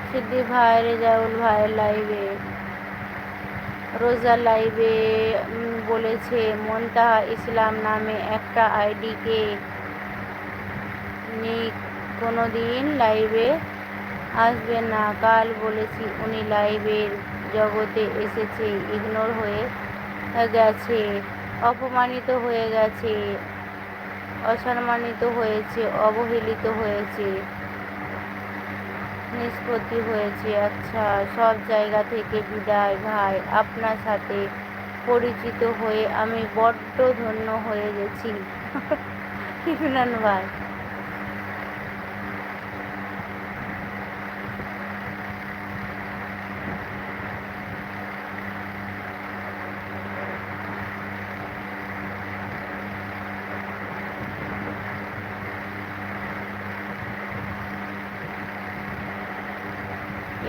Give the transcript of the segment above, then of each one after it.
সিদ্দিক ভাই, রেজাউল ভাইয়ের লাইভে, রোজা লাইভে বলেছে মুনতাহা ইসলাম নামে একটা আইডিকে নিয়ে কোনোদিন লাইভে আসবে না। কাল বলেছি উনি লাইভের জগতে এসেছে, ইগনোর হয়ে গেছে, অপমানিত হয়ে গেছে, অসম্মানিত হয়েছে, অবহেলিত হয়েছে, নিষ্পত্তি হয়েছে। আচ্ছা, সব জায়গা থেকে বিদায় ভাই, আপনার সাথে পরিচিত হয়ে আমি বড্ড ধন্য হয়ে গেছি। ইমরান ভাই,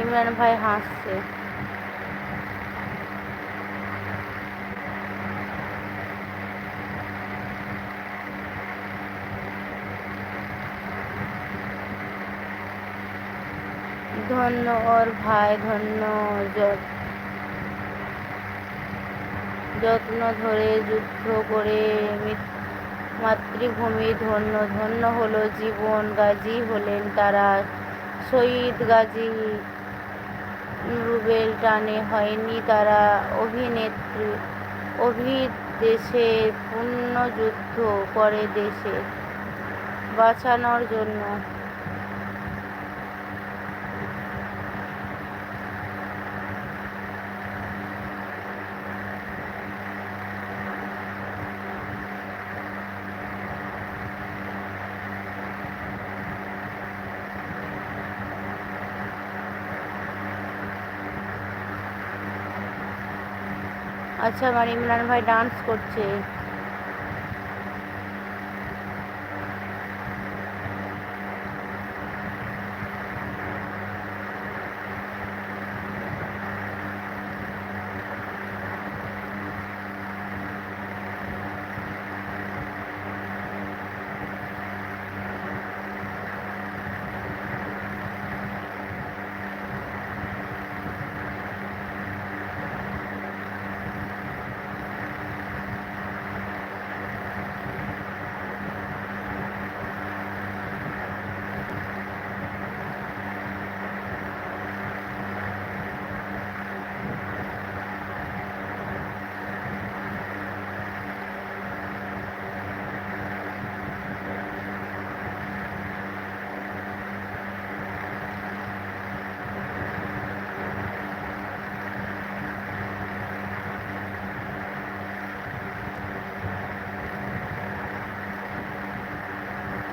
ইমরান ভাই হাসছে। ধন্য ওর ভাই, ধন্য যত্ন ধরে যুদ্ধ করে মাতৃভূমি ধন্য, ধন্য হলো জীবন। গাজী হলেন তারা, শহীদ গাজী রুবেল টানে হয়নি তারা অভিনেত্রী। দেশে পূর্ণ যুদ্ধ করে দেশে বাঁচানোর জন্য। আচ্ছা, আমার ইমরান ভাই ডান্স করছে।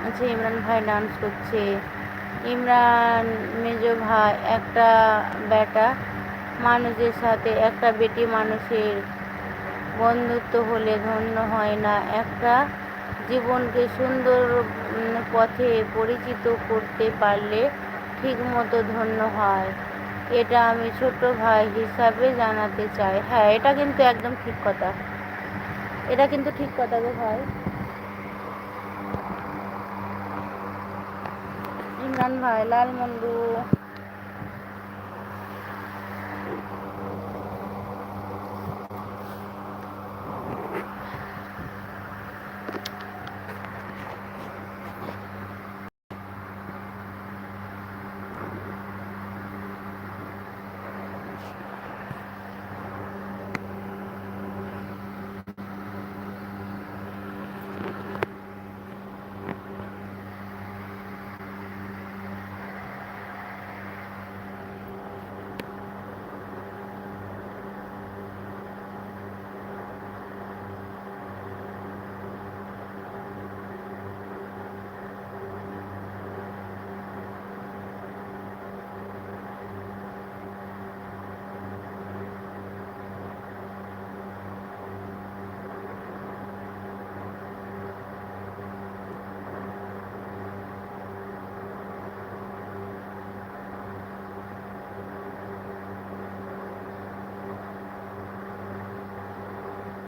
আচ্ছা, ইমরান ভাই ডান্স করছে। ইমরান মেজো ভাই, একটা বেটা মানুষের সাথে একটা বেটি মানুষের বন্ধুত্ব হলে ধন্য হয় না? একটা জীবনকে সুন্দর পথে পরিচিত করতে পারলে ঠিকমতো ধন্য হয়। এটা আমি ছোট ভাই হিসাবে জানাতে চাই। হ্যাঁ, এটা কিন্তু একদম ঠিক কথা, এটা কিন্তু ঠিক কথা গো ভাই। ইমরান ভাই, লাল মুন্ডু।